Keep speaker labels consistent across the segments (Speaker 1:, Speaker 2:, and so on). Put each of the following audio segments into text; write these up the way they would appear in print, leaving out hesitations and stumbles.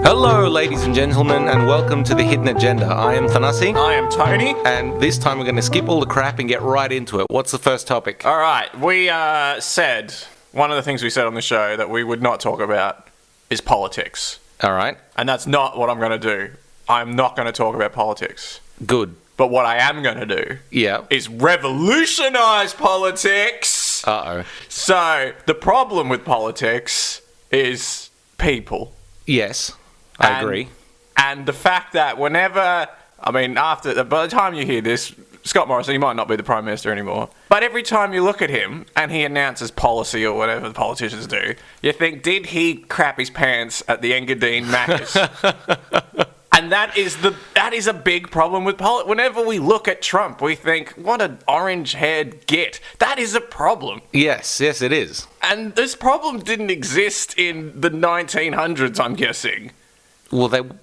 Speaker 1: Hello, ladies and gentlemen, and welcome to The Hidden Agenda. I am Thanasi.
Speaker 2: I am Tony.
Speaker 1: And this time we're going to skip all the crap and get right into it. What's the first topic?
Speaker 2: All right, we said, one of the things we said on the show that we would not talk about is politics.
Speaker 1: All right.
Speaker 2: And that's not what I'm going to do. I'm not going to talk about politics.
Speaker 1: Good.
Speaker 2: But what I am going to do is revolutionise politics.
Speaker 1: Uh-oh.
Speaker 2: So, the problem with politics is people.
Speaker 1: Yes, I agree.
Speaker 2: And the fact that whenever, by the time you hear this, Scott Morrison, he might not be the Prime Minister anymore, but every time you look at him and he announces policy or whatever the politicians do, you think, did he crap his pants at the Engadine Macca's? And that is a big problem with politics. Whenever we look at Trump, we think, what an orange-haired git. That is a problem.
Speaker 1: Yes, it is.
Speaker 2: And this problem didn't exist in the 1900s, I'm guessing.
Speaker 1: Well, what?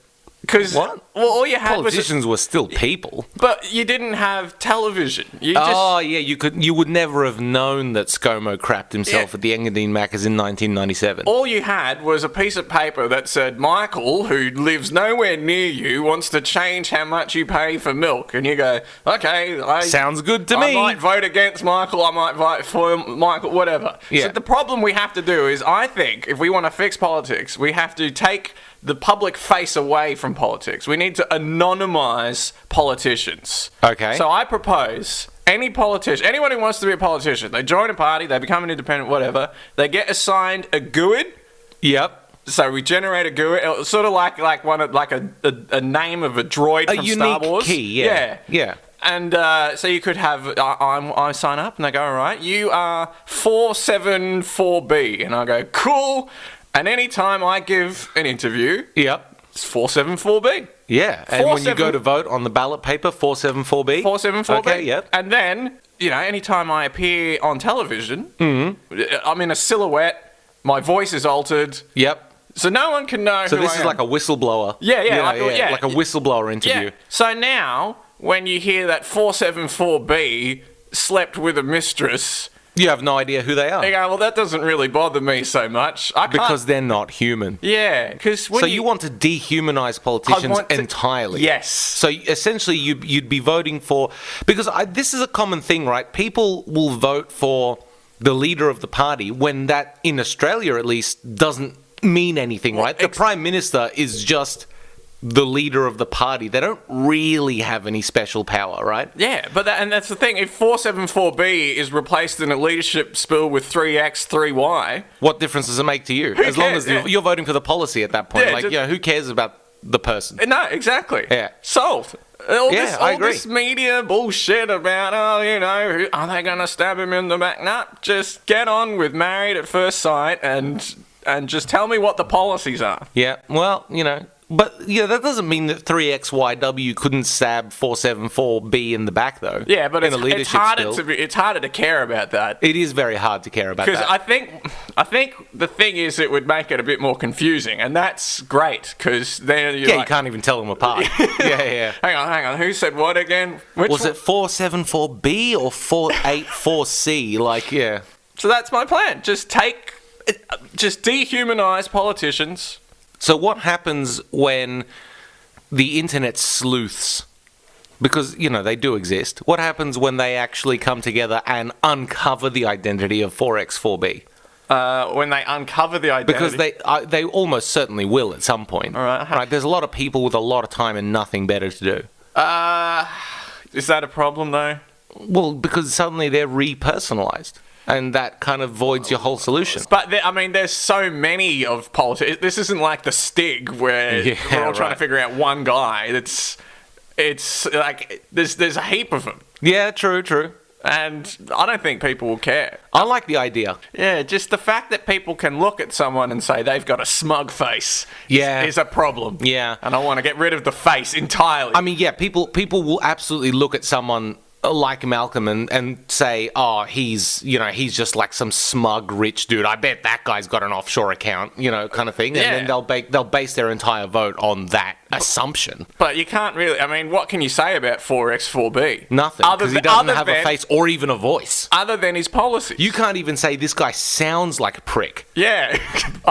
Speaker 2: Well, all you had
Speaker 1: politicians were still people.
Speaker 2: But you didn't have television.
Speaker 1: You would never have known that ScoMo crapped himself at the Engadine Macca's in 1997.
Speaker 2: All you had was a piece of paper that said, Michael, who lives nowhere near you, wants to change how much you pay for milk. And you go, okay,
Speaker 1: sounds good to me.
Speaker 2: I might vote against Michael, I might vote for Michael, whatever.
Speaker 1: Yeah.
Speaker 2: So the problem we have to do is, I think, if we want to fix politics, we have to take the public face away from politics. We need to anonymise politicians.
Speaker 1: Okay.
Speaker 2: So I propose any politician, anyone who wants to be a politician, they join a party, they become an independent, whatever, they get assigned a GUID.
Speaker 1: Yep.
Speaker 2: So we generate a GUID, it's sort of like a name of a droid from Star Wars.
Speaker 1: A unique key, yeah.
Speaker 2: And so you could have, I sign up and they go, all right, you are 474B. And I go, cool. And any time I give an interview, it's 474B.
Speaker 1: Yeah, and when you go to vote on the ballot paper, 474B?
Speaker 2: 474B.
Speaker 1: Okay, yep.
Speaker 2: And then, any time I appear on television, I'm in a silhouette, my voice is altered.
Speaker 1: Yep.
Speaker 2: So no one can know
Speaker 1: So
Speaker 2: who
Speaker 1: this
Speaker 2: I
Speaker 1: is
Speaker 2: am.
Speaker 1: like a whistleblower.
Speaker 2: Yeah.
Speaker 1: Like a whistleblower interview.
Speaker 2: Yeah. So now, when you hear that 474B slept with a mistress,
Speaker 1: you have no idea who they are.
Speaker 2: you go, well, that doesn't really bother me so much.
Speaker 1: Because they're not human.
Speaker 2: Yeah, because
Speaker 1: So you want to dehumanize politicians entirely?
Speaker 2: Yes.
Speaker 1: So essentially, you'd be voting for... Because this is a common thing, right? People will vote for the leader of the party when that, in Australia at least, doesn't mean anything, right? The Prime Minister is just the leader of the party. They don't really have any special power, right?
Speaker 2: Yeah, but that's the thing. If 474B is replaced in a leadership spill with 3X, 3Y...
Speaker 1: What difference does it make to you? As long as you're voting for the policy at that point. Who cares about the person?
Speaker 2: No, exactly.
Speaker 1: Yeah.
Speaker 2: Solved. All
Speaker 1: I agree.
Speaker 2: This media bullshit about, are they going to stab him in the back? Nah, just get on with Married at First Sight and just tell me what the policies are.
Speaker 1: Yeah, well, But, that doesn't mean that 3XYW couldn't stab 474B in the back, though.
Speaker 2: Yeah, but it's harder to care about that.
Speaker 1: It is very hard to care about that.
Speaker 2: Because I think the thing is it would make it a bit more confusing, and that's great, because then you
Speaker 1: can't even tell them apart. yeah.
Speaker 2: Hang on, who said what again?
Speaker 1: Was it 474B or 484C?
Speaker 2: So that's my plan. Just dehumanize politicians.
Speaker 1: So what happens when the internet sleuths, because, they do exist, what happens when they actually come together and uncover the identity of 4x4b?
Speaker 2: When they uncover the identity?
Speaker 1: Because they almost certainly will at some point.
Speaker 2: All right.
Speaker 1: Right? There's a lot of people with a lot of time and nothing better to do.
Speaker 2: Is that a problem, though?
Speaker 1: Well, because suddenly they're repersonalized. And that kind of voids your whole solution.
Speaker 2: But, there's so many of politics. This isn't like the Stig, where we're all trying to figure out one guy. It's like, there's a heap of them.
Speaker 1: Yeah, true.
Speaker 2: And I don't think people will care.
Speaker 1: I like the idea.
Speaker 2: Yeah, just the fact that people can look at someone and say they've got a smug face is a problem.
Speaker 1: Yeah.
Speaker 2: And I want to get rid of the face entirely.
Speaker 1: People will absolutely look at someone like Malcolm and say, oh, he's just like some smug rich dude. I bet that guy's got an offshore account, kind of thing. And then they'll base their entire vote on that assumption.
Speaker 2: But you can't really. I mean, what can you say about 4X4B?
Speaker 1: Nothing, because he doesn't have a face or even a voice.
Speaker 2: Other than his policies.
Speaker 1: You can't even say this guy sounds like a prick.
Speaker 2: Yeah.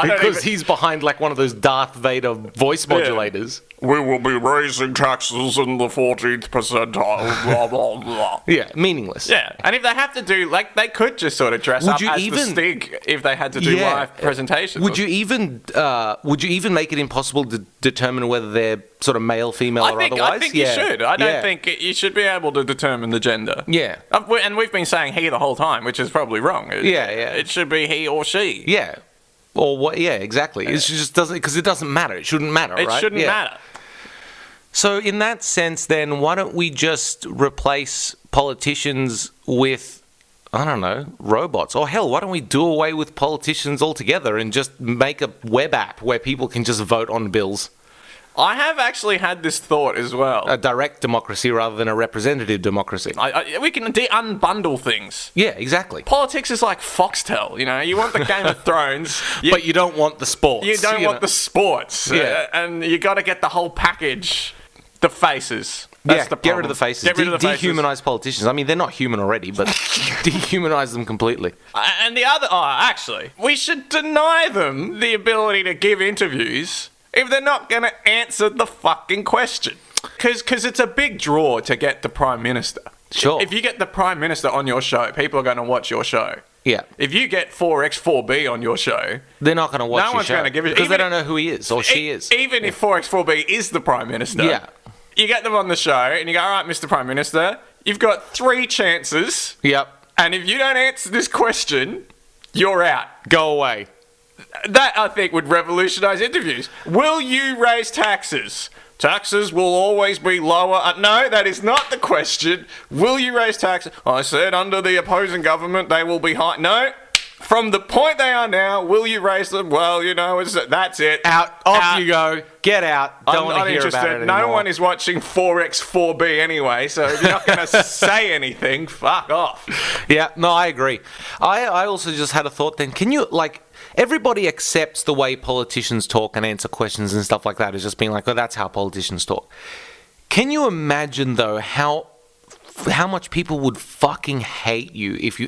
Speaker 1: Because he's behind like one of those Darth Vader voice modulators.
Speaker 2: We will be raising taxes in the 14th percentile, blah, blah, blah.
Speaker 1: Yeah, meaningless.
Speaker 2: Yeah, and if they have to do, like, they could just sort of dress up as the Stig if they had to do live presentations.
Speaker 1: Would you even make it impossible to determine whether they're sort of male, female, or otherwise?
Speaker 2: I think you should. I don't think you should be able to determine the gender.
Speaker 1: Yeah.
Speaker 2: And we've been saying he the whole time, which is probably wrong.
Speaker 1: Yeah.
Speaker 2: It should be he or she.
Speaker 1: Yeah. Or what? Yeah, exactly. It just doesn't, because it doesn't matter. It shouldn't matter, right?
Speaker 2: It shouldn't matter.
Speaker 1: So in that sense, then, why don't we just replace politicians with, I don't know, robots? Or hell, why don't we do away with politicians altogether and just make a web app where people can just vote on bills?
Speaker 2: I have actually had this thought as well.
Speaker 1: A direct democracy rather than a representative democracy.
Speaker 2: We can unbundle things.
Speaker 1: Yeah, exactly.
Speaker 2: Politics is like Foxtel, you know? You want the Game of Thrones.
Speaker 1: But you don't want the sports.
Speaker 2: You don't want the sports.
Speaker 1: Yeah.
Speaker 2: And you got to get the whole package. The faces. That's the problem.
Speaker 1: Get rid of the faces.
Speaker 2: Get rid of the faces.
Speaker 1: Dehumanise politicians. I mean, they're not human already, but dehumanise them completely.
Speaker 2: And the other... Oh, actually, we should deny them the ability to give interviews if they're not going to answer the fucking question. Because it's a big draw to get the Prime Minister.
Speaker 1: Sure.
Speaker 2: If you get the Prime Minister on your show, people are going to watch your show.
Speaker 1: Yeah.
Speaker 2: If you get 4X4B on your show...
Speaker 1: They're not going to watch
Speaker 2: your show. No one's going to give it...
Speaker 1: Because they don't know who he is or she is.
Speaker 2: Even if 4X4B is the Prime Minister...
Speaker 1: Yeah.
Speaker 2: You get them on the show and you go, all right, Mr. Prime Minister, you've got 3 chances.
Speaker 1: Yep.
Speaker 2: And if you don't answer this question, you're out.
Speaker 1: Go away.
Speaker 2: That, I think, would revolutionise interviews. Will you raise taxes? Taxes will always be lower. No, that is not the question. Will you raise taxes? I said under the opposing government they will be high. No. From the point they are now, will you raise them? Well, you know, that's it.
Speaker 1: Off you go. Get out. Don't want to hear about it anymore.
Speaker 2: No one is watching 4X4B anyway, so if you're not going to say anything, fuck off.
Speaker 1: Yeah, no, I agree. I also just had a thought then. Can you, like, everybody accepts the way politicians talk and answer questions and stuff like that as just being like, oh, that's how politicians talk. Can you imagine, though, how much people would fucking hate you if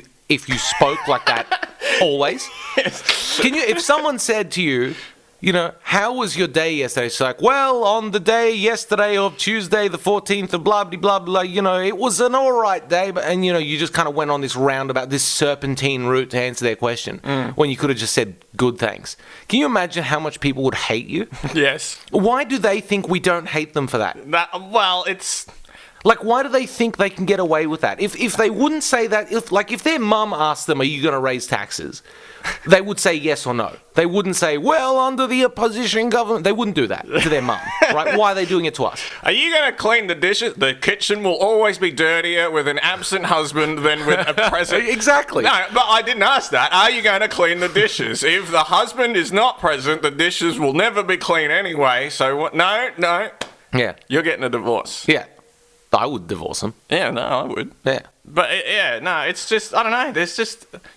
Speaker 1: you spoke like that always?
Speaker 2: Yes.
Speaker 1: Can you, if someone said to you, you know, how was your day yesterday? It's like, well, on the day yesterday of Tuesday, the 14th of blah, blah, blah, blah, you know, it was an all right day. And, you know, you just kind of went on this roundabout, this serpentine route to answer their question when you could have just said, good, thanks. Can you imagine how much people would hate you?
Speaker 2: Yes.
Speaker 1: Why do they think we don't hate them for that?
Speaker 2: Well, it's...
Speaker 1: Like, why do they think they can get away with that? If they wouldn't say that, if their mum asked them, are you going to raise taxes? They would say yes or no. They wouldn't say, well, under the opposition government. They wouldn't do that to their mum, right? Why are they doing it to us?
Speaker 2: Are you going to clean the dishes? The kitchen will always be dirtier with an absent husband than with a present.
Speaker 1: Exactly.
Speaker 2: No, but I didn't ask that. Are you going to clean the dishes? If the husband is not present, the dishes will never be clean anyway. So what? No.
Speaker 1: Yeah.
Speaker 2: You're getting a divorce.
Speaker 1: Yeah. I would divorce him.
Speaker 2: Yeah, no, I would.
Speaker 1: Yeah.
Speaker 2: But, it's just, I don't know, there's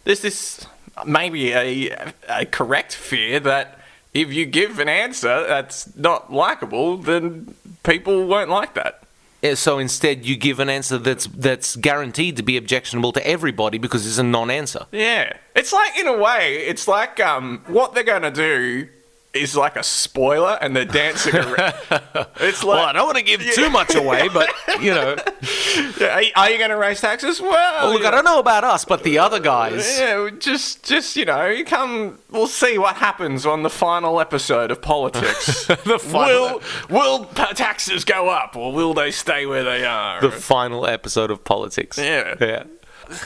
Speaker 2: this maybe a correct fear that if you give an answer that's not likable, then people won't like that.
Speaker 1: Yeah, so instead you give an answer that's guaranteed to be objectionable to everybody because it's a non-answer.
Speaker 2: Yeah. It's like, in a way, it's like what they're going to do is like a spoiler and they're dancing around. It's like,
Speaker 1: well, I don't want to give too much away, but, you know.
Speaker 2: Yeah, are you going to raise taxes? Well,
Speaker 1: look, I don't know about us, but the other guys.
Speaker 2: Yeah, just you know, we'll see what happens on the final episode of Politics. Will taxes go up or will they stay where they are?
Speaker 1: The final episode of Politics.
Speaker 2: Yeah.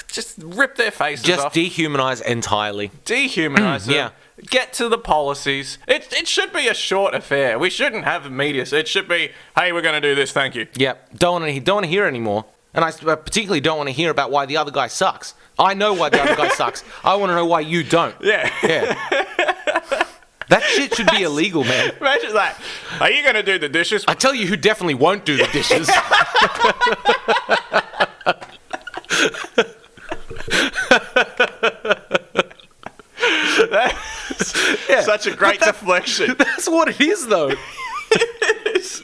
Speaker 2: Just rip their faces off.
Speaker 1: Just dehumanise entirely.
Speaker 2: Dehumanise them.
Speaker 1: Yeah.
Speaker 2: Get to the policies. It should be a short affair. We shouldn't have media. It should be, hey, we're going to do this, thank you.
Speaker 1: Yeah, don't want to hear anymore. And I particularly don't want to hear about why the other guy sucks. I know why the other guy sucks. I want to know why you don't.
Speaker 2: Yeah.
Speaker 1: That shit should be illegal, man.
Speaker 2: Imagine that. Are you going to do the dishes?
Speaker 1: I tell you who definitely won't do the dishes.
Speaker 2: Such a great deflection.
Speaker 1: That's what it is, though.
Speaker 2: It is.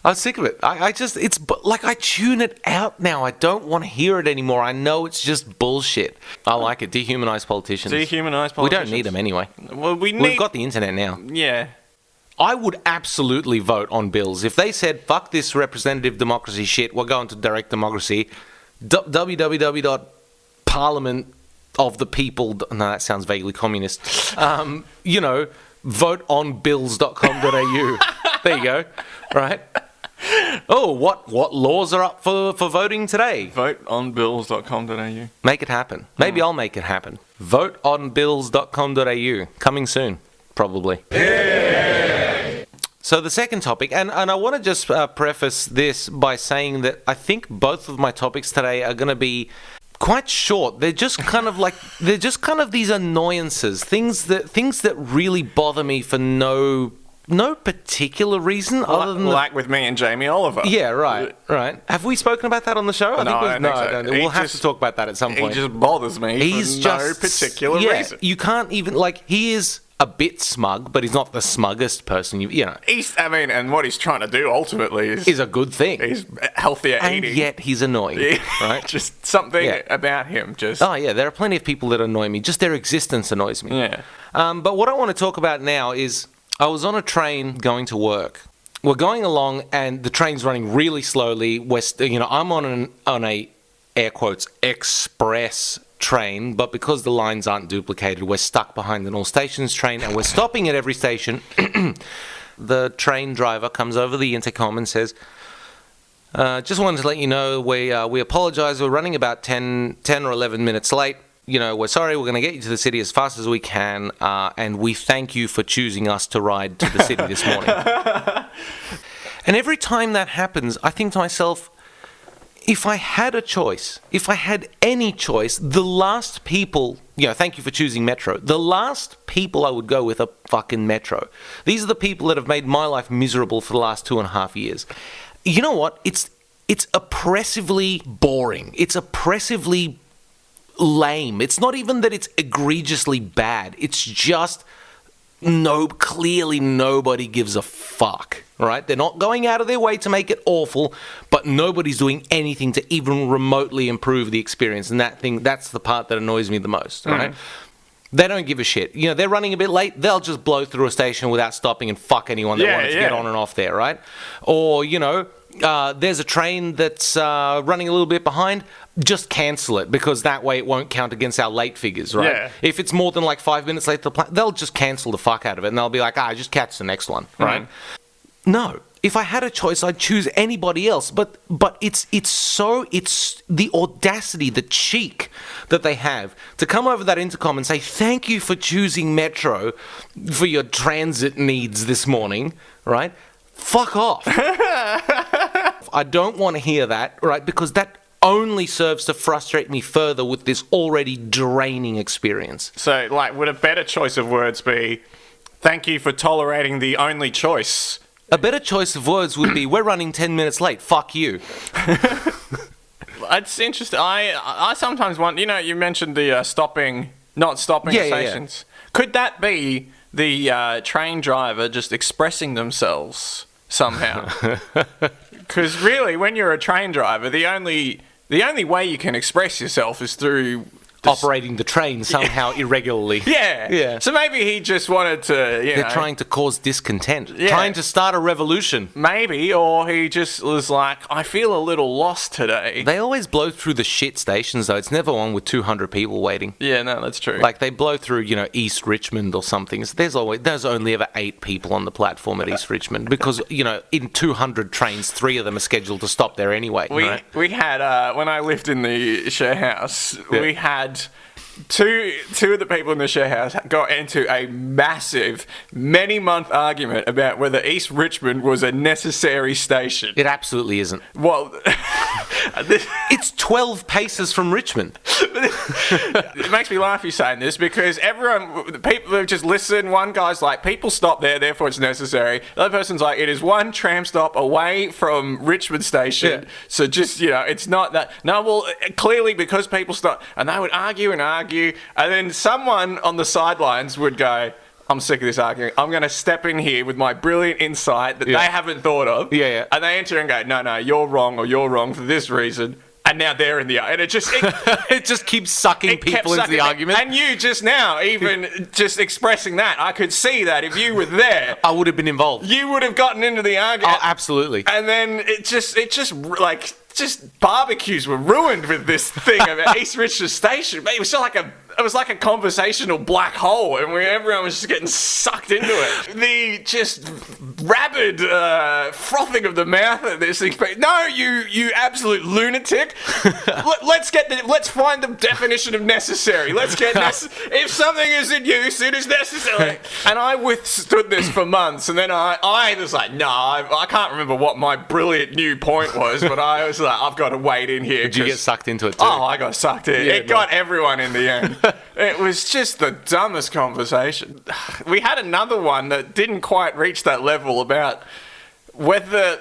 Speaker 1: I'm sick of it. I just, like I tune it out now. I don't want to hear it anymore. I know it's just bullshit. I like it. Dehumanise politicians.
Speaker 2: Dehumanise politicians.
Speaker 1: We don't need them anyway.
Speaker 2: Well, we've
Speaker 1: got the internet now.
Speaker 2: Yeah.
Speaker 1: I would absolutely vote on bills. If they said, fuck this representative democracy shit, we're going to direct democracy, www.parliamentofthepeople, no, that sounds vaguely communist, voteonbills.com.au. There you go, right? Oh, what laws are up for voting today?
Speaker 2: Voteonbills.com.au.
Speaker 1: Make it happen. Maybe I'll make it happen. Voteonbills.com.au. Coming soon, probably. So the second topic, and I want to just preface this by saying that I think both of my topics today are going to be quite short. They're just kind of these annoyances, things that really bother me for no particular reason other than
Speaker 2: like with me and Jamie Oliver.
Speaker 1: Yeah, right. Have we spoken about that on the show?
Speaker 2: I don't think so.
Speaker 1: We'll have to talk about that at some point.
Speaker 2: He just bothers me for no particular reason.
Speaker 1: You can't even, like, he is a bit smug, but he's not the smuggest person.
Speaker 2: And what he's trying to do ultimately
Speaker 1: is a good thing.
Speaker 2: He's healthier
Speaker 1: and
Speaker 2: eating.
Speaker 1: Yet he's annoying, right?
Speaker 2: Just something about him.
Speaker 1: Oh yeah, there are plenty of people that annoy me. Just their existence annoys me.
Speaker 2: Yeah.
Speaker 1: But what I want to talk about now is I was on a train going to work. We're going along, and the train's running really slowly. I'm on a air quotes express train, but because the lines aren't duplicated, we're stuck behind an all stations train, and we're stopping at every station. The train driver comes over the intercom and says, just wanted to let you know we apologize. We're running about 10 or 11 minutes late. We're sorry. We're going to get you to the city as fast as we can, and we thank you for choosing us to ride to the city this morning. And every time that happens, I think to myself, if I had a choice, if I had any choice, the last people, thank you for choosing Metro. The last people I would go with are fucking Metro. These are the people that have made my life miserable for the last 2.5 years. You know what? It's oppressively boring. It's oppressively lame. It's not even that it's egregiously bad. It's just clearly nobody gives a fuck, right? They're not going out of their way to make it awful, but nobody's doing anything to even remotely improve the experience. And that's the part that annoys me the most, right? They don't give a shit. They're running a bit late. They'll just blow through a station without stopping and fuck anyone that wanted to get on and off there, right? Or, there's a train that's running a little bit behind. Just cancel it, because that way it won't count against our late figures, right? Yeah. If it's more than 5 minutes late to the plan, they'll just cancel the fuck out of it, and they'll be like, just catch the next one, right? No. If I had a choice, I'd choose anybody else. But it's the audacity, the cheek that they have to come over that intercom and say, thank you for choosing Metro for your transit needs this morning, right? Fuck off. I don't want to hear that, right? Because that only serves to frustrate me further with this already draining experience.
Speaker 2: So, would a better choice of words be, thank you for tolerating the only choice?
Speaker 1: A better choice of words would be, we're running 10 minutes late, fuck you.
Speaker 2: It's interesting. I sometimes wonder, you mentioned the not stopping at stations. Yeah. Could that be the train driver just expressing themselves somehow? Because really, when you're a train driver, the only way you can express yourself is through
Speaker 1: operating the train somehow irregularly.
Speaker 2: Yeah. So maybe he just wanted to,
Speaker 1: They're trying to cause discontent. Yeah. Trying to start a revolution.
Speaker 2: Maybe, or he just was like, I feel a little lost today.
Speaker 1: They always blow through the shit stations, though. It's never one with 200 people waiting.
Speaker 2: Yeah, no, that's true.
Speaker 1: They blow through, East Richmond or something. So there's only ever 8 people on the platform at East Richmond because, in 200 trains, 3 of them are scheduled to stop there anyway.
Speaker 2: We had, when I lived in the share house, we had two of the people in the share house got into a massive, many-month argument about whether East Richmond was a necessary station.
Speaker 1: It absolutely isn't.
Speaker 2: Well,
Speaker 1: it's 12 paces from Richmond.
Speaker 2: It makes me laugh you saying this because the people have just listened. One guy's like, people stop there, therefore it's necessary. The other person's like, it is one tram stop away from Richmond Station. Yeah. So just, it's not that. No, well, clearly because people stop. And they would argue, and then someone on the sidelines would go, I'm sick of this argument. I'm going to step in here with my brilliant insight that they haven't thought of.
Speaker 1: Yeah, yeah.
Speaker 2: And they enter and go, no, you're wrong, or you're wrong for this reason. And now they're in the argument. And it just...
Speaker 1: It just keeps sucking people into the argument.
Speaker 2: And you just now, even just expressing that, I could see that if you were there...
Speaker 1: I would have been involved.
Speaker 2: You would have gotten into the argument.
Speaker 1: Oh, absolutely.
Speaker 2: And then just barbecues were ruined with this thing about East Richmond Station. It was like a conversational black hole, and everyone was just getting sucked into it. The just rabid frothing of the mouth at this thing. No, you absolute lunatic. Let's find the definition of necessary. If something is in use, it is necessary. And I withstood this for months, and then I was like, no, I can't remember what my brilliant new point was, but I was like, I've got to wade in here.
Speaker 1: Did you get sucked into it too?
Speaker 2: Oh, I got sucked in.
Speaker 1: Yeah,
Speaker 2: it got everyone in the end. It was just the dumbest conversation. We had another one that didn't quite reach that level about whether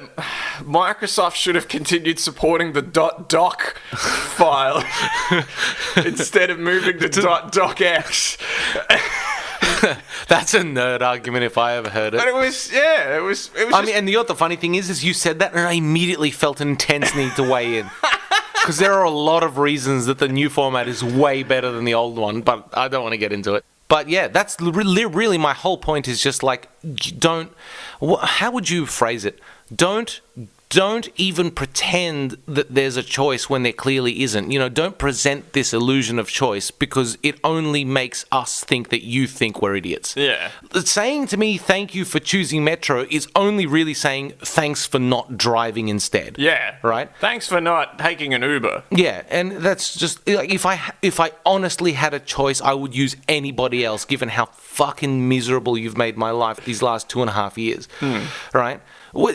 Speaker 2: Microsoft should have continued supporting the .doc file instead of moving to .docx.
Speaker 1: That's a nerd argument if I ever heard it.
Speaker 2: But it was.
Speaker 1: I mean, and the funny thing is you said that, and I immediately felt an intense need to weigh in. Because there are a lot of reasons that the new format is way better than the old one, but I don't want to get into it. But yeah, that's really my whole point is just like, how would you phrase it? Don't even pretend that there's a choice when there clearly isn't. Don't present this illusion of choice, because it only makes us think that you think we're idiots.
Speaker 2: Yeah.
Speaker 1: Saying to me, thank you for choosing Metro is only really saying thanks for not driving instead.
Speaker 2: Yeah.
Speaker 1: Right?
Speaker 2: Thanks for not taking an Uber.
Speaker 1: Yeah, and that's just, like, if I honestly had a choice, I would use anybody else, given how fucking miserable you've made my life these last 2.5 years. Right? Well,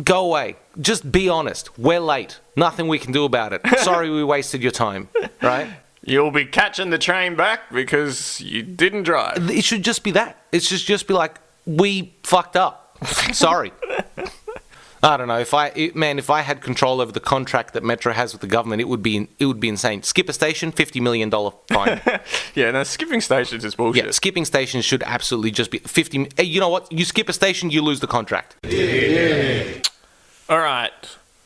Speaker 1: go away. Just be honest. We're late. Nothing we can do about it. Sorry we wasted your time. Right?
Speaker 2: You'll be catching the train back because you didn't drive.
Speaker 1: It should just be that. It should just be like, we fucked up. Sorry. I don't know. If I had control over the contract that Metro has with the government, it would be insane. Skip a station, $50 million fine.
Speaker 2: Yeah, no, skipping stations is bullshit.
Speaker 1: Yeah, skipping stations should absolutely just be 50. Hey, you know what? You skip a station, you lose the contract.
Speaker 2: Yeah. All right.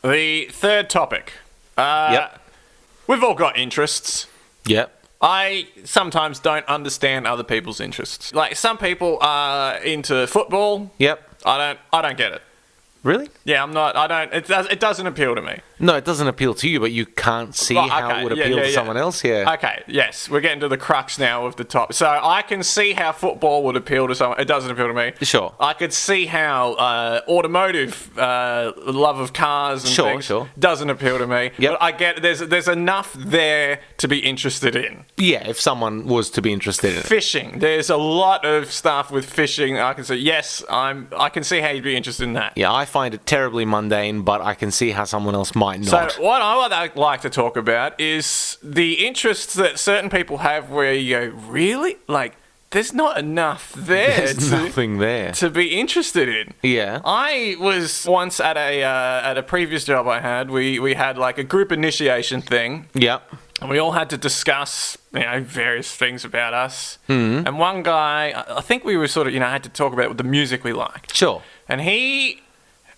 Speaker 2: The third topic.
Speaker 1: Yep.
Speaker 2: We've all got interests.
Speaker 1: Yep.
Speaker 2: I sometimes don't understand other people's interests. Like, some people are into football.
Speaker 1: Yep.
Speaker 2: I don't get it.
Speaker 1: Really?
Speaker 2: Yeah, I'm not. I don't. It doesn't appeal to me.
Speaker 1: No, it doesn't appeal to you, but you can't see how it would appeal to someone else. Yeah.
Speaker 2: Okay. Yes, we're getting to the crux now of the top. So I can see how football would appeal to someone. It doesn't appeal to me.
Speaker 1: Sure.
Speaker 2: I could see how automotive love of cars and things doesn't appeal to me.
Speaker 1: Yep.
Speaker 2: But I get there's enough there to be interested in.
Speaker 1: Yeah, if someone was to be interested in it.
Speaker 2: Fishing. There's a lot of stuff with fishing. I can say yes. I can see how you'd be interested in that.
Speaker 1: Yeah, I find it terribly mundane, but I can see how someone else might not.
Speaker 2: So what I would like to talk about is the interests that certain people have where you go, really? Like, there's not enough there.
Speaker 1: There's nothing there
Speaker 2: to be interested in.
Speaker 1: Yeah.
Speaker 2: I was once at a previous job I had. We had like a group initiation thing.
Speaker 1: Yep.
Speaker 2: And we all had to discuss, various things about us. Mm-hmm. And one guy, I think we were sort of, had to talk about the music we liked.
Speaker 1: Sure.
Speaker 2: And he,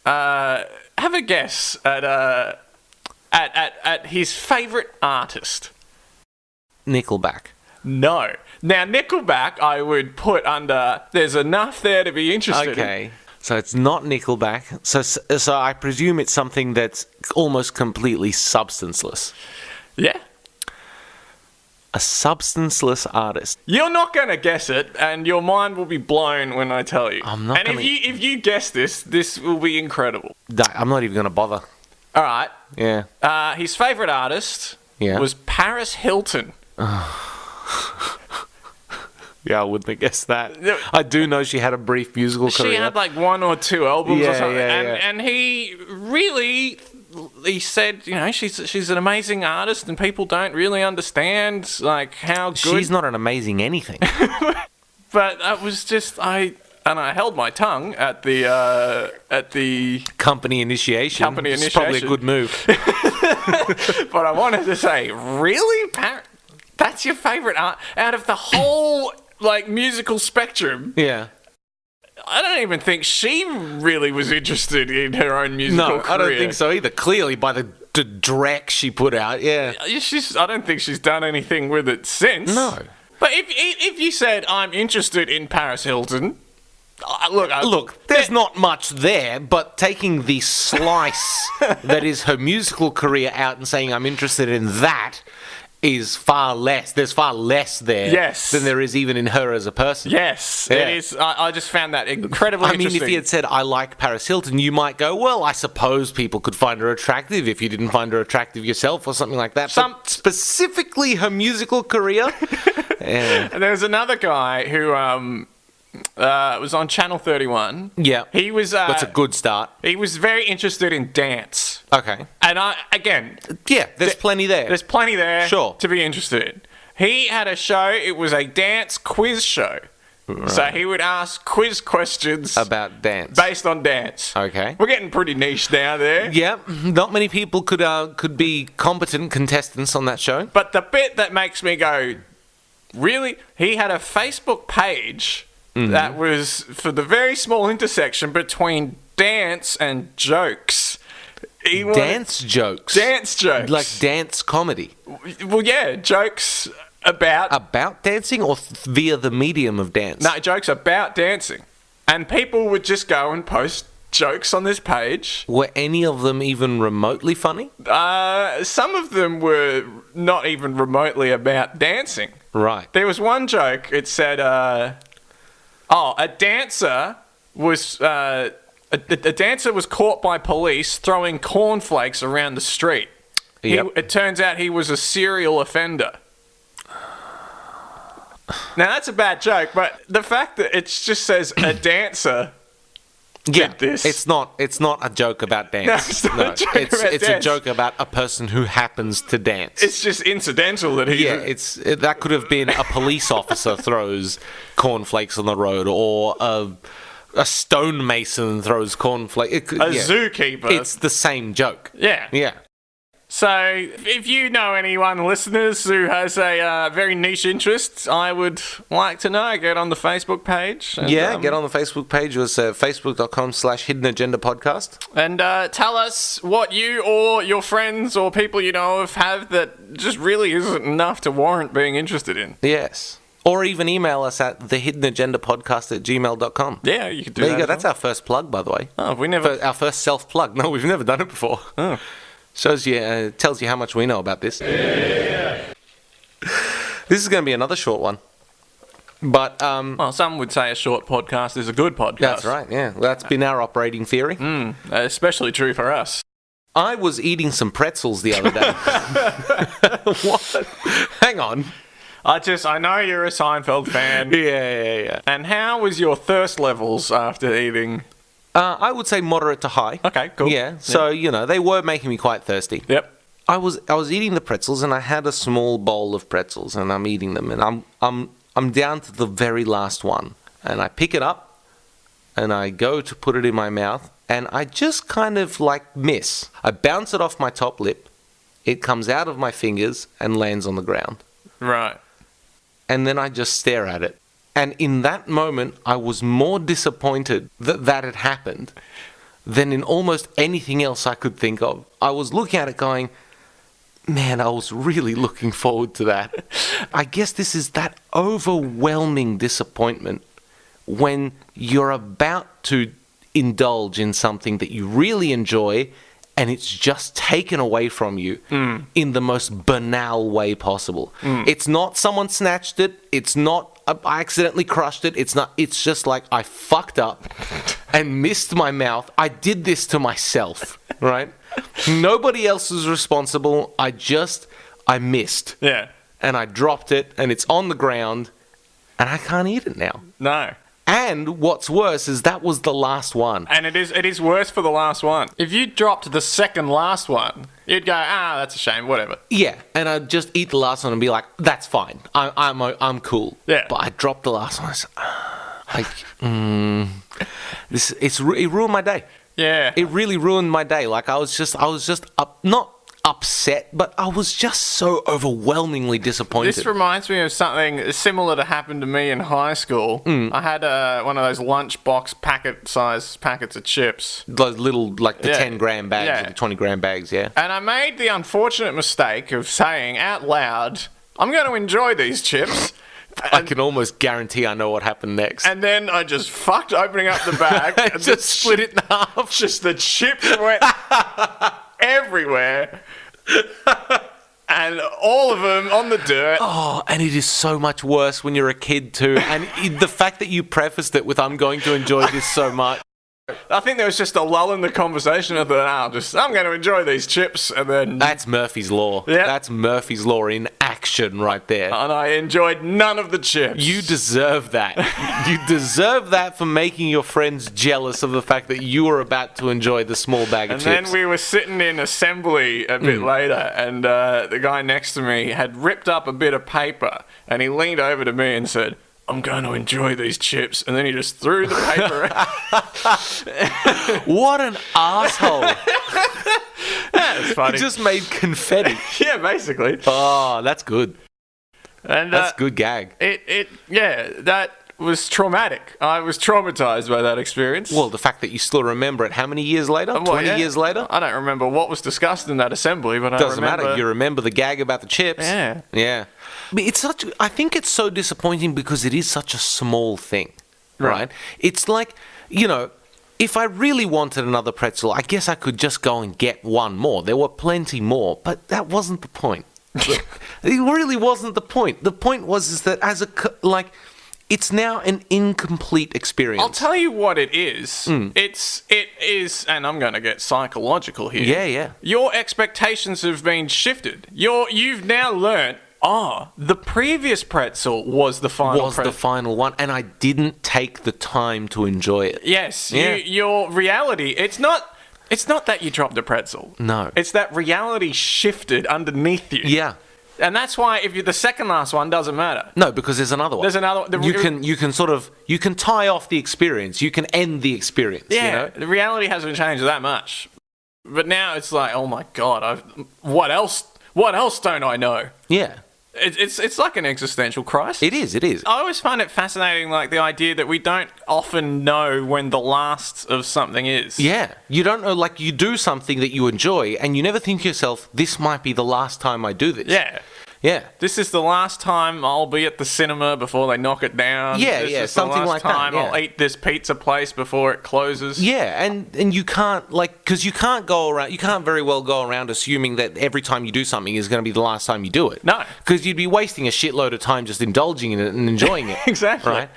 Speaker 2: have a guess at his favourite artist.
Speaker 1: Nickelback.
Speaker 2: No. Now, Nickelback, I would put under, there's enough there to be interested in.
Speaker 1: Okay. So it's not Nickelback. So I presume it's something that's almost completely substanceless.
Speaker 2: Yeah.
Speaker 1: A substanceless artist.
Speaker 2: You're not going to guess it, and your mind will be blown when I tell you.
Speaker 1: I'm not.
Speaker 2: And if you guess this will be incredible.
Speaker 1: I'm not even going to bother.
Speaker 2: All right.
Speaker 1: Yeah.
Speaker 2: His favourite artist was Paris Hilton.
Speaker 1: Yeah, I wouldn't have guessed that. I do know she had a brief musical career.
Speaker 2: She had like 1 or 2 albums or something.
Speaker 1: Yeah.
Speaker 2: And he said, she's an amazing artist and people don't really understand like how good...
Speaker 1: She's not an amazing anything.
Speaker 2: But that was just... I held my tongue at the
Speaker 1: company initiation. It's probably a good move.
Speaker 2: But I wanted to say, really? That's your favourite art? Out of the whole like musical spectrum.
Speaker 1: Yeah.
Speaker 2: I don't even think she really was interested in her own musical
Speaker 1: No,
Speaker 2: career.
Speaker 1: I don't think so either. Clearly, by the dreck she put out, yeah.
Speaker 2: I don't think she's done anything with it since.
Speaker 1: No.
Speaker 2: But if you said, I'm interested in Paris Hilton,
Speaker 1: Look, there's not much there, but taking the slice that is her musical career out and saying I'm interested in that is far less. There's far less there
Speaker 2: Yes.
Speaker 1: than there is even in her as a person.
Speaker 2: yes,
Speaker 1: Yeah.
Speaker 2: it is. I just found that incredibly
Speaker 1: I mean,
Speaker 2: interesting.
Speaker 1: if he had said, I like Paris Hilton, you might go, well, I suppose people could find her attractive if you didn't find her attractive yourself or something like that. But specifically her musical career. Yeah.
Speaker 2: And there was another guy who was on Channel 31.
Speaker 1: Yeah.
Speaker 2: He was...
Speaker 1: That's a good start.
Speaker 2: He was very interested in dance.
Speaker 1: Okay.
Speaker 2: And
Speaker 1: Yeah, there's plenty there.
Speaker 2: there's plenty there
Speaker 1: Sure.
Speaker 2: to be interested in. He had a show, it was a dance quiz show. Right. So he would ask quiz questions
Speaker 1: About dance.
Speaker 2: based on dance.
Speaker 1: Okay.
Speaker 2: We're getting pretty niche now there.
Speaker 1: Yeah, not many people could be competent contestants on that show.
Speaker 2: But the bit that makes me go, really? He had a Facebook page that was for the very small intersection between dance and jokes.
Speaker 1: Dance jokes.
Speaker 2: Dance jokes.
Speaker 1: Like dance comedy.
Speaker 2: Well, yeah, jokes about...
Speaker 1: About dancing or via the medium of dance?
Speaker 2: No, jokes about dancing. And people would just go and post jokes on this page.
Speaker 1: Were any of them even remotely funny?
Speaker 2: Some of them were not even remotely about dancing.
Speaker 1: Right.
Speaker 2: There was one joke, it said, a dancer was... A dancer was caught by police throwing cornflakes around the street.
Speaker 1: Yep.
Speaker 2: It turns out he was a serial offender. Now, that's a bad joke, but the fact that it just says a dancer
Speaker 1: Yeah,
Speaker 2: did this.
Speaker 1: it's not a joke about dance.
Speaker 2: No, it's not a joke about
Speaker 1: it's
Speaker 2: dance.
Speaker 1: a joke about a person who happens to dance.
Speaker 2: It's just incidental that he...
Speaker 1: Yeah, that could have been a police officer throws cornflakes on the road, or a stonemason throws cornflakes.
Speaker 2: A zookeeper.
Speaker 1: It's the same joke.
Speaker 2: Yeah.
Speaker 1: Yeah.
Speaker 2: So, if you know anyone, listeners, who has a very niche interest, I would like to know. Get on the Facebook page. And,
Speaker 1: Get on the Facebook page. It was facebook.com/Hidden Agenda Podcast.
Speaker 2: And tell us what you or your friends or people you know of have that just really isn't enough to warrant being interested in.
Speaker 1: Yes. Or even email us at thehiddenagendapodcast@gmail.com.
Speaker 2: Yeah, you could do
Speaker 1: There
Speaker 2: that.
Speaker 1: you go.
Speaker 2: as
Speaker 1: That's
Speaker 2: well.
Speaker 1: our first plug, by the way.
Speaker 2: Oh, we never...
Speaker 1: Our first self-plug. No, we've never done it before.
Speaker 2: Oh.
Speaker 1: Shows you, tells you how much we know about this. Yeah. This is going to be another short one. But,
Speaker 2: Well, some would say a short podcast is a good podcast.
Speaker 1: that's right, yeah. That's been our operating theory.
Speaker 2: Especially true for us.
Speaker 1: I was eating some pretzels the other day. What? Hang on.
Speaker 2: I know you're a Seinfeld fan.
Speaker 1: Yeah.
Speaker 2: And how was your thirst levels after eating?
Speaker 1: I would say moderate to high.
Speaker 2: Okay, cool.
Speaker 1: Yeah, so, they were making me quite thirsty.
Speaker 2: Yep.
Speaker 1: I was eating the pretzels, and I had a small bowl of pretzels, and I'm eating them, and I'm down to the very last one, and I pick it up, and I go to put it in my mouth, and I just kind of miss. I bounce it off my top lip, it comes out of my fingers and lands on the ground,
Speaker 2: Right.
Speaker 1: and then I just stare at it. And in that moment, I was more disappointed that had happened than in almost anything else I could think of. I was looking at it going, man, I was really looking forward to that. I guess this is that overwhelming disappointment when you're about to indulge in something that you really enjoy and it's just taken away from you in the most banal way possible. It's not someone snatched it. It's not I accidentally crushed it. It's just like I fucked up and missed my mouth. I did this to myself, right? Nobody else is responsible. I missed.
Speaker 2: Yeah.
Speaker 1: And I dropped it, and it's on the ground, and I can't eat it now.
Speaker 2: No.
Speaker 1: And what's worse is that was the last one.
Speaker 2: And it is worse for the last one. If you dropped the second last one, you'd go, that's a shame, whatever.
Speaker 1: Yeah, and I'd just eat the last one and be like, that's fine. I'm cool.
Speaker 2: Yeah.
Speaker 1: But I dropped the last one. It ruined my day.
Speaker 2: Yeah.
Speaker 1: It really ruined my day. I was just up, not upset, but I was just so overwhelmingly disappointed.
Speaker 2: This reminds me of something similar to happened to me in high school. I had one of those lunchbox packet-sized packets of chips.
Speaker 1: Those little, like the
Speaker 2: Yeah.
Speaker 1: 10-gram bags
Speaker 2: Yeah.
Speaker 1: or the 20-gram bags, yeah.
Speaker 2: And I made the unfortunate mistake of saying out loud, I'm going to enjoy these chips.
Speaker 1: I can almost guarantee I know what happened next.
Speaker 2: And then I just fucked opening up the bag. and
Speaker 1: Just split it in half.
Speaker 2: Just the chips went everywhere. And all of them on the dirt.
Speaker 1: Oh, and it is so much worse when you're a kid too. And the fact that you prefaced it with, I'm going to enjoy this so much.
Speaker 2: I think there was just a lull in the conversation. I thought, I'm going to enjoy these chips. And then...
Speaker 1: That's Murphy's Law.
Speaker 2: Yeah.
Speaker 1: That's Murphy's Law in action right there.
Speaker 2: And I enjoyed none of the chips.
Speaker 1: You deserve that. You deserve that for making your friends jealous of the fact that you were about to enjoy the small bag of
Speaker 2: And
Speaker 1: chips.
Speaker 2: then we were sitting in assembly a bit later, and the guy next to me had ripped up a bit of paper, and he leaned over to me and said, I'm going to enjoy these chips. And then he just threw the paper out.
Speaker 1: What an asshole.
Speaker 2: That's
Speaker 1: He
Speaker 2: funny.
Speaker 1: just made confetti.
Speaker 2: Yeah, basically.
Speaker 1: Oh, that's good.
Speaker 2: And
Speaker 1: That's a good gag.
Speaker 2: That was traumatic. I was traumatized by that experience.
Speaker 1: Well, the fact that you still remember it, how many years later?
Speaker 2: Well,
Speaker 1: 20
Speaker 2: yeah.
Speaker 1: years later?
Speaker 2: I don't remember what was discussed in that assembly, but
Speaker 1: Doesn't
Speaker 2: I remember...
Speaker 1: matter. You remember the gag about the chips.
Speaker 2: Yeah.
Speaker 1: Yeah. But I think it's so disappointing because it is such a small thing, right? It's like, if I really wanted another pretzel, I guess I could just go and get one more. There were plenty more, but that wasn't the point. It really wasn't the point. The point was that it's now an incomplete experience.
Speaker 2: I'll tell you what it is. It is, and I'm going to get psychological here.
Speaker 1: Yeah, yeah.
Speaker 2: Your expectations have been shifted. You've now learnt, the previous pretzel was the final
Speaker 1: Was the final one, and I didn't take the time to enjoy it.
Speaker 2: Yes,
Speaker 1: Yeah.
Speaker 2: your reality, it's not that you dropped a pretzel.
Speaker 1: No.
Speaker 2: It's that reality shifted underneath you.
Speaker 1: Yeah.
Speaker 2: And that's why if you're the second last one, doesn't matter.
Speaker 1: No, because there's another one.
Speaker 2: There's another one.
Speaker 1: You can tie off the experience. You can end the experience.
Speaker 2: Yeah, the reality hasn't changed that much. But now it's like, oh my God, what else don't I know?
Speaker 1: Yeah.
Speaker 2: It's like an existential crisis.
Speaker 1: It is.
Speaker 2: I always find it fascinating, like the idea that we don't often know when the last of something is.
Speaker 1: Yeah. You don't know, like you do something that you enjoy and you never think to yourself, this might be the last time I do this.
Speaker 2: Yeah.
Speaker 1: Yeah.
Speaker 2: This is the last time I'll be at the cinema before they knock it down.
Speaker 1: Yeah,
Speaker 2: this
Speaker 1: yeah,
Speaker 2: is
Speaker 1: something
Speaker 2: the last
Speaker 1: like that,
Speaker 2: time
Speaker 1: yeah.
Speaker 2: I'll eat this pizza place before it closes.
Speaker 1: Yeah, and you can't, because you can't very well go around assuming that every time you do something is going to be the last time you do it.
Speaker 2: No.
Speaker 1: Because you'd be wasting a shitload of time just indulging in it and enjoying it.
Speaker 2: Exactly.
Speaker 1: Right?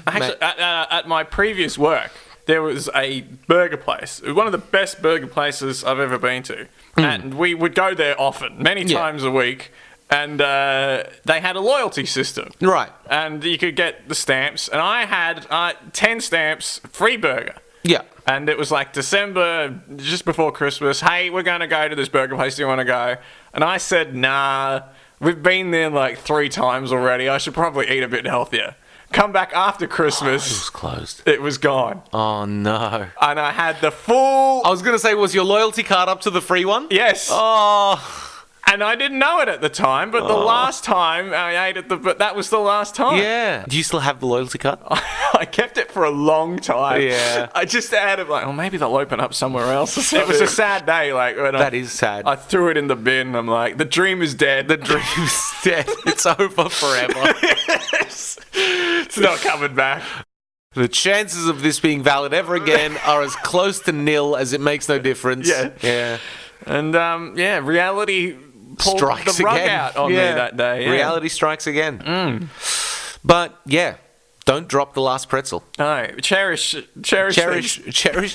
Speaker 2: Actually, at my previous work, there was a burger place, one of the best burger places I've ever been to. And we would go there often, many times a week. And they had a loyalty system.
Speaker 1: Right.
Speaker 2: And you could get the stamps. And I had 10 stamps, free burger.
Speaker 1: Yeah.
Speaker 2: And it was like December, just before Christmas. Hey, we're going to go to this burger place. Do you want to go? And I said, nah, we've been there like 3 times already. I should probably eat a bit healthier. Come back after Christmas.
Speaker 1: It was closed.
Speaker 2: It was gone.
Speaker 1: Oh, no.
Speaker 2: And I had the full...
Speaker 1: I was going to say, was your loyalty card up to the free one?
Speaker 2: Yes.
Speaker 1: Oh...
Speaker 2: And I didn't know it at the time, but the last time I ate it, but that was the last time.
Speaker 1: Yeah. Do you still have the loyalty card?
Speaker 2: I kept it for a long time.
Speaker 1: Yeah.
Speaker 2: I just added maybe they'll open up somewhere else. It was a sad day. When
Speaker 1: That is sad.
Speaker 2: I threw it in the bin. I'm like, the dream is dead.
Speaker 1: The dream's dead. It's over forever.
Speaker 2: It's not coming back.
Speaker 1: The chances of this being valid ever again are as close to nil as it makes no difference.
Speaker 2: Yeah.
Speaker 1: Yeah.
Speaker 2: And reality pulled
Speaker 1: Strikes
Speaker 2: the rug
Speaker 1: again.
Speaker 2: out on me that day. Yeah.
Speaker 1: Reality strikes again. But yeah, don't drop the last pretzel.
Speaker 2: No, cherish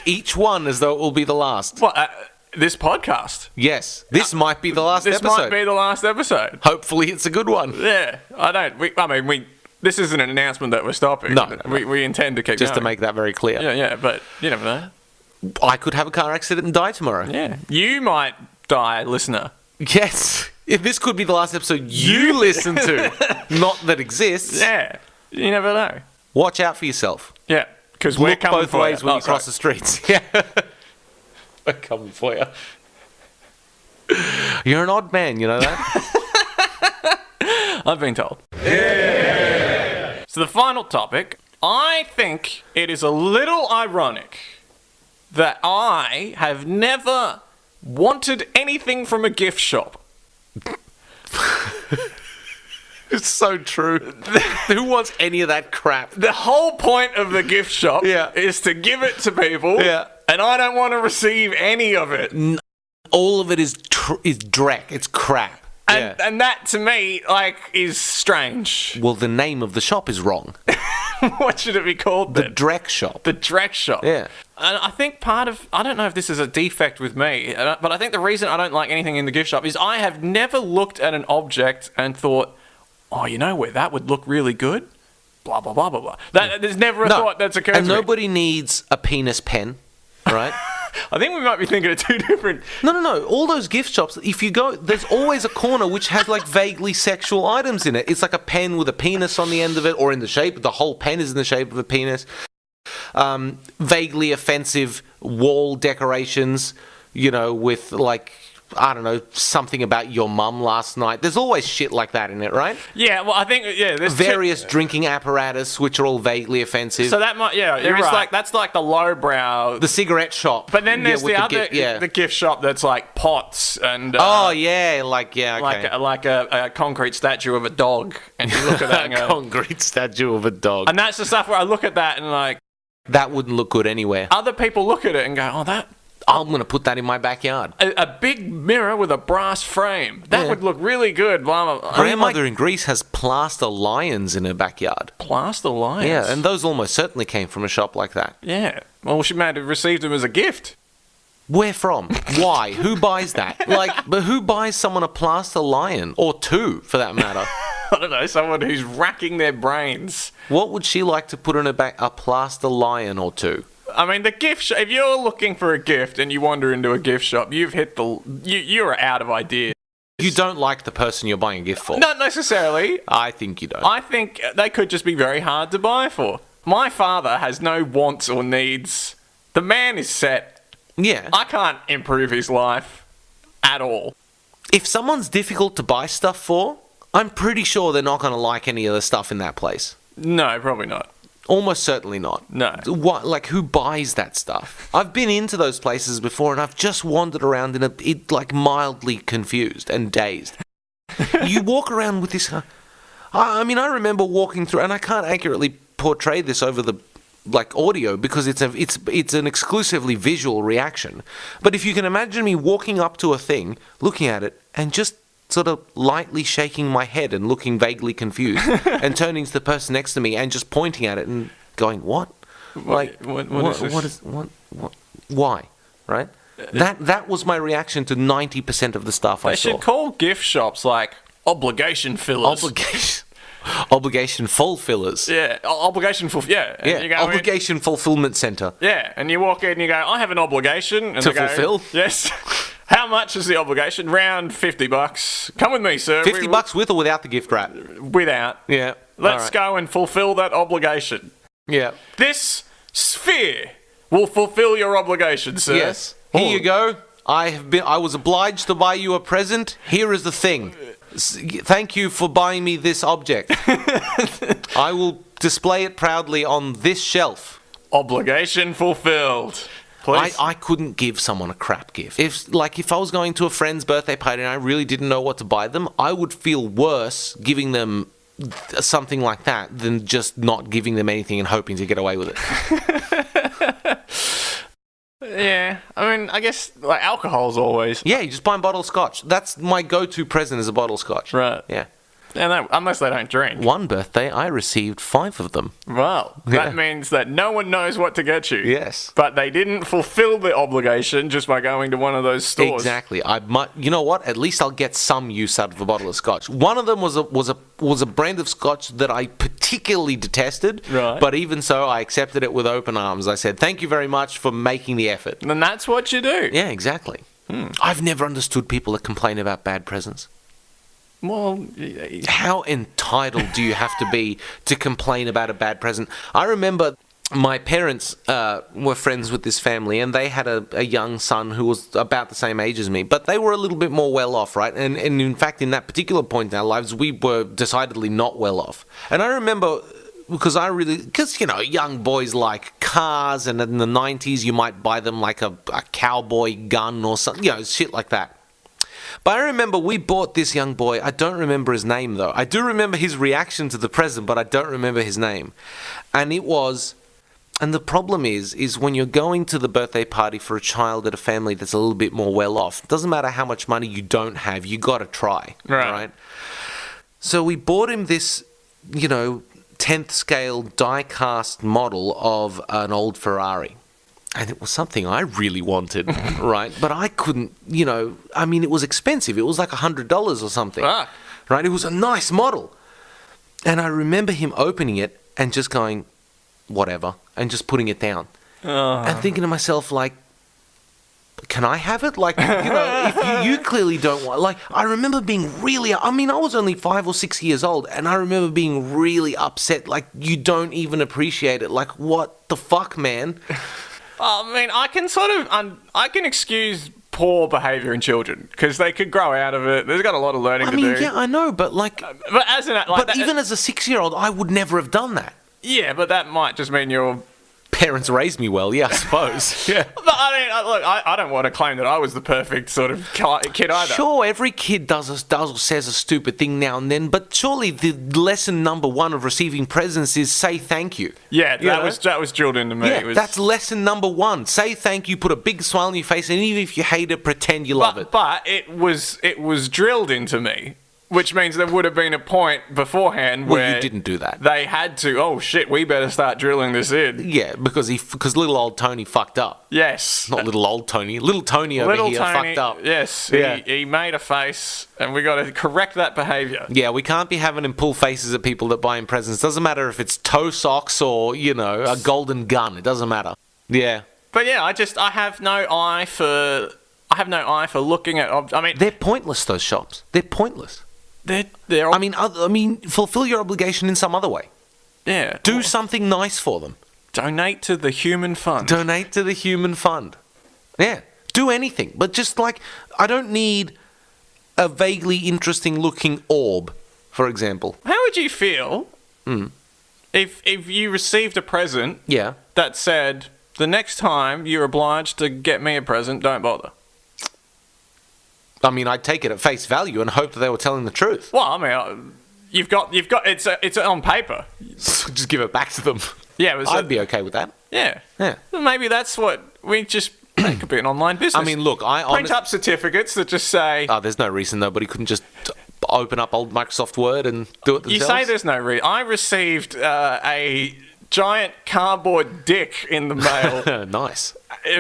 Speaker 1: Each one as though it will be the last.
Speaker 2: What, this podcast?
Speaker 1: Yes, this might be the last
Speaker 2: This
Speaker 1: episode.
Speaker 2: might be the last episode.
Speaker 1: Hopefully, it's a good one.
Speaker 2: Yeah, this isn't an announcement that we're stopping.
Speaker 1: No.
Speaker 2: We intend to keep
Speaker 1: Just to
Speaker 2: going.
Speaker 1: make that very clear.
Speaker 2: Yeah, but you never know.
Speaker 1: I could have a car accident and die tomorrow.
Speaker 2: Yeah, you might die, listener.
Speaker 1: Yes. If this could be the last episode you listen to, not that exists.
Speaker 2: Yeah, you never know.
Speaker 1: Watch out for yourself.
Speaker 2: Yeah, because we're
Speaker 1: Look
Speaker 2: coming
Speaker 1: both
Speaker 2: for
Speaker 1: ways
Speaker 2: you.
Speaker 1: when you cross the streets. Yeah. We're coming for you. You're an odd man, you know that?
Speaker 2: I've been told. Yeah. So the final topic, I think it is a little ironic that I have never wanted anything from a gift shop.
Speaker 1: It's so true. Who wants any of that crap?
Speaker 2: The whole point of the gift shop is to give it to people, and I don't want to receive any of it.
Speaker 1: All of it is dreck. It's crap.
Speaker 2: And that, to me, is strange.
Speaker 1: Well, the name of the shop is wrong.
Speaker 2: What should it be called then?
Speaker 1: The Dreck Shop.
Speaker 2: The Dreck Shop.
Speaker 1: Yeah.
Speaker 2: And I think I don't know if this is a defect with me, but I think the reason I don't like anything in the gift shop is I have never looked at an object and thought, oh, you know where that would look really good? Blah, blah, blah, blah, blah. There's never a thought that's occurred to me.
Speaker 1: And nobody needs a penis pen, right?
Speaker 2: I think we might be thinking of two different...
Speaker 1: No. All those gift shops, if you go, there's always a corner which has vaguely sexual items in it. It's like a pen with a penis on the end of it, or in the shape, the whole pen is in the shape of a penis. Vaguely offensive wall decorations, with I don't know, something about your mum last night. There's always shit like that in it, right?
Speaker 2: Yeah, well, I think, there's...
Speaker 1: Various drinking apparatus, which are all vaguely offensive.
Speaker 2: So that might, you're right. That's the lowbrow...
Speaker 1: The cigarette shop.
Speaker 2: But then there's the gift shop that's pots and...
Speaker 1: okay.
Speaker 2: Like a concrete statue of a dog. And you look at that and go...
Speaker 1: concrete statue of a dog.
Speaker 2: And that's the stuff where I look at that and
Speaker 1: that wouldn't look good anywhere.
Speaker 2: Other people look at it and go,
Speaker 1: I'm going to put that in my backyard.
Speaker 2: A big mirror with a brass frame. That would look really good. Blah, blah.
Speaker 1: Grandmother in Greece has plaster lions in her backyard.
Speaker 2: Plaster lions?
Speaker 1: Yeah, and those almost certainly came from a shop like that.
Speaker 2: Yeah. Well, she might have received them as a gift.
Speaker 1: Where from? Why? Who buys that? But who buys someone a plaster lion? Or two, for that matter?
Speaker 2: I don't know, someone who's racking their brains.
Speaker 1: What would she like to put in her back? A plaster lion or two?
Speaker 2: I mean, the gift shop, if you're looking for a gift and you wander into a gift shop, you've hit you're out of ideas.
Speaker 1: You don't like the person you're buying a gift for?
Speaker 2: Not necessarily.
Speaker 1: I think you don't.
Speaker 2: I think they could just be very hard to buy for. My father has no wants or needs. The man is set.
Speaker 1: Yeah.
Speaker 2: I can't improve his life at all.
Speaker 1: If someone's difficult to buy stuff for, I'm pretty sure they're not going to like any of the stuff in that place.
Speaker 2: No, probably not.
Speaker 1: Almost certainly not.
Speaker 2: No.
Speaker 1: What? Who buys that stuff? I've been into those places before, and I've just wandered around mildly confused and dazed. You walk around with this... I remember walking through, and I can't accurately portray this over the audio because it's an exclusively visual reaction. But if you can imagine me walking up to a thing, looking at it, and just sort of lightly shaking my head and looking vaguely confused and turning to the person next to me and just pointing at it and going, what? Why? Right? That was my reaction to 90% of the stuff I saw.
Speaker 2: They should call gift shops obligation fillers.
Speaker 1: Obligation fulfillers.
Speaker 2: Yeah, obligation
Speaker 1: Obligation fulfillment center.
Speaker 2: Yeah, and you walk in and you go, I have an obligation. And
Speaker 1: to fulfill?
Speaker 2: Yes. How much is the obligation? Round $50. Come with me, sir.
Speaker 1: $50 with or without the gift wrap?
Speaker 2: Without.
Speaker 1: Yeah.
Speaker 2: Let's go and fulfill that obligation.
Speaker 1: Yeah.
Speaker 2: This sphere will fulfill your obligation, sir.
Speaker 1: Yes. Here you go. I was obliged to buy you a present. Here is the thing. Thank you for buying me this object. I will display it proudly on this shelf.
Speaker 2: Obligation fulfilled.
Speaker 1: I couldn't give someone a crap gift. If I was going to a friend's birthday party and I really didn't know what to buy them, I would feel worse giving them something like that than just not giving them anything and hoping to get away with it.
Speaker 2: Yeah, I guess alcohol's always...
Speaker 1: Yeah, you just buy a bottle of scotch. That's my go-to present is a bottle of scotch.
Speaker 2: Right.
Speaker 1: Yeah.
Speaker 2: And unless they don't drink.
Speaker 1: One birthday, I received 5 of them.
Speaker 2: Well, that means that no one knows what to get you.
Speaker 1: Yes.
Speaker 2: But they didn't fulfill the obligation just by going to one of those stores.
Speaker 1: Exactly. You know what? At least I'll get some use out of a bottle of scotch. One of them was a brand of scotch that I particularly detested.
Speaker 2: Right.
Speaker 1: But even so, I accepted it with open arms. I said, thank you very much for making the effort.
Speaker 2: And that's what you do.
Speaker 1: Yeah, exactly. I've never understood people that complain about bad presents.
Speaker 2: Well,
Speaker 1: how entitled do you have to be to complain about a bad present? I remember my parents were friends with this family, and they had a young son who was about the same age as me, but they were a little bit more well off, right? And in fact, in that particular point in our lives, we were decidedly not well off. And I remember, because, young boys like cars, and in the 90s, you might buy them like a cowboy gun or something, shit like that. But I remember we bought this young boy. I don't remember his name, though. I do remember his reaction to the present, but I don't remember his name. And the problem is when you're going to the birthday party for a child at a family that's a little bit more well off, it doesn't matter how much money you don't have, you got to try. Right? So we bought him this, 10th scale die-cast model of an old Ferrari. And it was something I really wanted, right? But I couldn't, it was expensive. It was like $100 or something, right? It was a nice model. And I remember him opening it and just going, whatever, and just putting it down. And thinking to myself, like, can I have it? Like, if you clearly don't want... Like, I remember being really... I was only 5 or 6 years old, and I remember being really upset. Like, you don't even appreciate it. Like, what the fuck, man?
Speaker 2: I can excuse poor behaviour in children because they could grow out of it. There's got a lot of learning to do.
Speaker 1: Yeah, I know, but like... even as a 6-year-old, I would never have done that.
Speaker 2: Yeah, but that might just mean your
Speaker 1: parents raised me well, yeah, I suppose. Yeah.
Speaker 2: But I don't want to claim that I was the perfect sort of kid either.
Speaker 1: Sure, every kid does or says a stupid thing now and then, but surely the lesson number one of receiving presents is say thank you.
Speaker 2: Yeah, that was drilled into me.
Speaker 1: Yeah, that's lesson number one. Say thank you, put a big smile on your face, and even if you hate it, pretend you love it.
Speaker 2: But it was drilled into me. Which means there would have been a point beforehand where
Speaker 1: you didn't do that.
Speaker 2: They had to. Oh shit, we better start drilling this in.
Speaker 1: Yeah, because little old Tony fucked up.
Speaker 2: Yes,
Speaker 1: not little old Tony. Little Tony over here fucked up.
Speaker 2: Yes,
Speaker 1: yeah.
Speaker 2: He made a face, and we got to correct that behaviour.
Speaker 1: Yeah, we can't be having him pull faces at people that buy him presents. Doesn't matter if it's toe socks or a golden gun. It doesn't matter. Yeah.
Speaker 2: But yeah, I have no eye for looking at.
Speaker 1: They're pointless. Those shops. They're pointless. Fulfill your obligation in some other way.
Speaker 2: Yeah.
Speaker 1: Do something nice for them.
Speaker 2: Donate to the human fund.
Speaker 1: Yeah. Do anything. But just I don't need a vaguely interesting looking orb, for example.
Speaker 2: How would you feel if you received a present that said, the next time you're obliged to get me a present, don't bother?
Speaker 1: I'd take it at face value and hope that they were telling the truth.
Speaker 2: Well, you've got it's on paper.
Speaker 1: So just give it back to them.
Speaker 2: Yeah,
Speaker 1: I'd be okay with that.
Speaker 2: Yeah.
Speaker 1: Yeah.
Speaker 2: Well, maybe that's what we just make a bit an online business.
Speaker 1: Look,
Speaker 2: print up certificates that just say.
Speaker 1: Oh, there's no reason nobody couldn't just open up old Microsoft Word and do it themselves.
Speaker 2: You say there's no reason. I received a giant cardboard dick in the mail.
Speaker 1: Nice.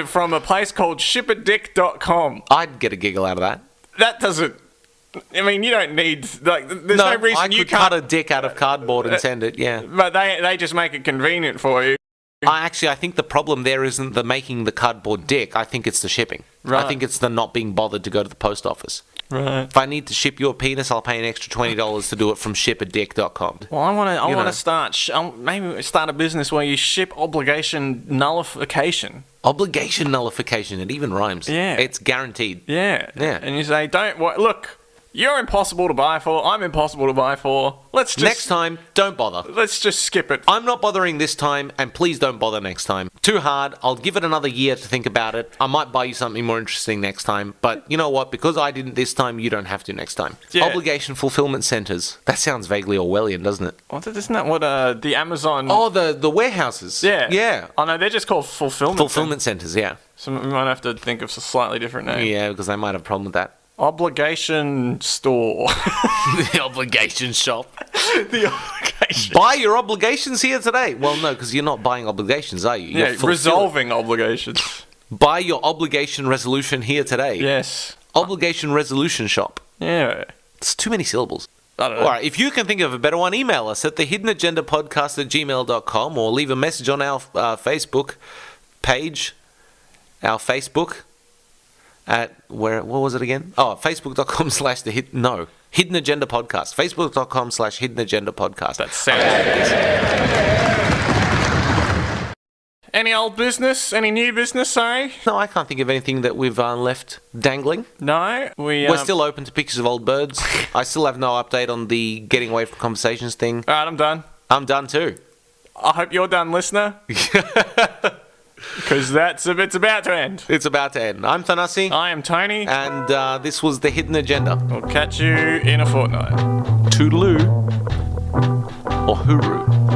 Speaker 2: From a place called shipadick.com.
Speaker 1: I'd get a giggle out of that.
Speaker 2: That doesn't... you don't need... there's no reason you can't...
Speaker 1: cut a dick out of cardboard and send it, yeah.
Speaker 2: But they just make it convenient for you.
Speaker 1: I think the problem there isn't the making the cardboard dick. I think it's the shipping. Right. I think it's the not being bothered to go to the post office.
Speaker 2: Right.
Speaker 1: If I need to ship your penis, I'll pay an extra $20 to do it from shipadick.com.
Speaker 2: Well, I want to start a business where you ship obligation nullification.
Speaker 1: Obligation nullification. It even rhymes.
Speaker 2: Yeah.
Speaker 1: It's guaranteed.
Speaker 2: Yeah.
Speaker 1: Yeah.
Speaker 2: And you say, look, you're impossible to buy for. I'm impossible to buy for. Let's just...
Speaker 1: Next time, don't bother.
Speaker 2: Let's just skip it.
Speaker 1: I'm not bothering this time, and please don't bother next time. Too hard. I'll give it another year to think about it. I might buy you something more interesting next time. But you know what? Because I didn't this time, you don't have to next time. Yeah. Obligation fulfillment centers. That sounds vaguely Orwellian, doesn't it?
Speaker 2: Isn't that what the Amazon...
Speaker 1: Oh, the warehouses.
Speaker 2: Yeah.
Speaker 1: Yeah.
Speaker 2: Oh, no, they're just called fulfillment.
Speaker 1: Fulfillment centers, yeah.
Speaker 2: So we might have to think of a slightly different name.
Speaker 1: Yeah, because they might have a problem with that.
Speaker 2: Obligation store.
Speaker 1: The obligation shop.
Speaker 2: The obligation.
Speaker 1: Buy your obligations here today. Well, no, because you're not buying obligations, are you?
Speaker 2: You're resolving obligations.
Speaker 1: Buy your obligation resolution here today.
Speaker 2: Yes.
Speaker 1: Obligation resolution shop.
Speaker 2: Yeah.
Speaker 1: It's too many syllables.
Speaker 2: I don't know.
Speaker 1: All right, if you can think of a better one, email us at thehiddenagendapodcast@gmail.com or leave a message on our Facebook page. Our Facebook. At what was it again? Oh, Facebook.com/Hidden Agenda Podcast. Facebook.com/Hidden Agenda Podcast.
Speaker 2: That's sad. Any old business? Any new business, sorry?
Speaker 1: No, I can't think of anything that we've left dangling.
Speaker 2: No?
Speaker 1: We're still open to pictures of old birds. I still have no update on the getting away from conversations thing.
Speaker 2: Alright, I'm done.
Speaker 1: I'm done too.
Speaker 2: I hope you're done, listener. Because it's about to end.
Speaker 1: It's about to end. I'm Thanasi.
Speaker 2: I am Tony.
Speaker 1: And this was The Hidden Agenda.
Speaker 2: We'll catch you in a fortnight.
Speaker 1: Toodaloo. Or hooroo.